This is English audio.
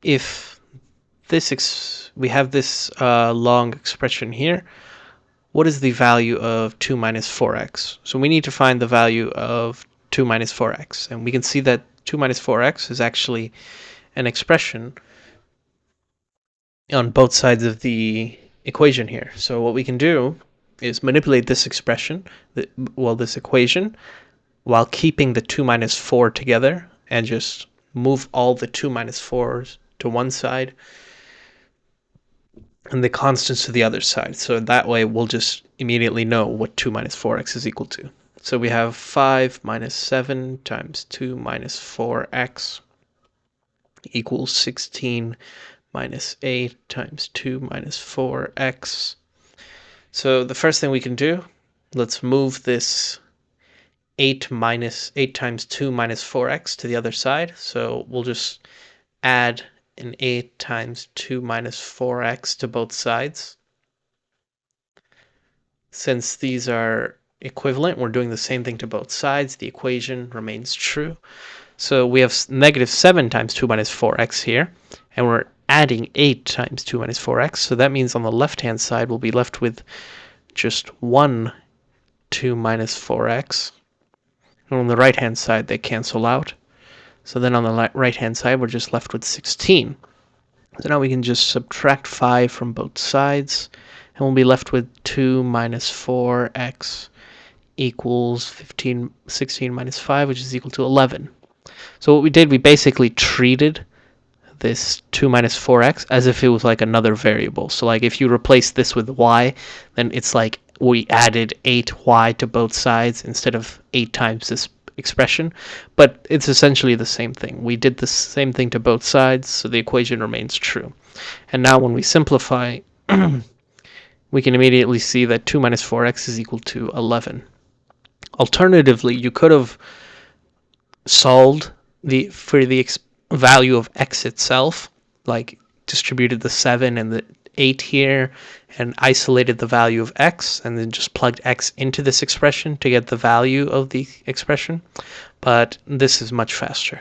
if we have this long expression here, what is the value of 2 minus 4x? So we need to find the value of 2 minus 4x. And we can see that 2 minus 4x is actually an expression on both sides of the equation here. So what we can do is manipulate this expression, this equation, while keeping the 2 minus 4 together, and just move all the 2 minus 4s to one side and the constants to the other side. So that way we'll just immediately know what 2 minus 4x is equal to. So we have 5 minus 7 times 2 minus 4x equals 16 minus 8 times 2 minus 4x. So the first thing we can do, let's move this 8 times 2 minus 4x to the other side. So we'll just add an 8 times 2 minus 4x to both sides. Since these are equivalent, we're doing the same thing to both sides. The equation remains true. So we have negative 7 times 2 minus 4x here, and we're adding 8 times 2 minus 4x. So that means on the left-hand side, we'll be left with just 1 2 minus 4x. And on the right-hand side, they cancel out. So then on the right-hand side, we're just left with 16. So now we can just subtract 5 from both sides, and we'll be left with 2 minus 4x equals 16 minus 5, which is equal to 11. So what we did, we basically treated this 2 minus 4x as if it was like another variable. So like if you replace this with y, then it's like we added 8y to both sides instead of 8 times this expression, but it's essentially the same thing. We did the same thing to both sides, so the equation remains true. And now when we simplify, we can immediately see that 2 minus 4x is equal to 11. Alternatively, you could have solved for the value of x itself, like distributed the 7 and the 8 here and isolated the value of x, and then just plugged x into this expression to get the value of the expression. But this is much faster.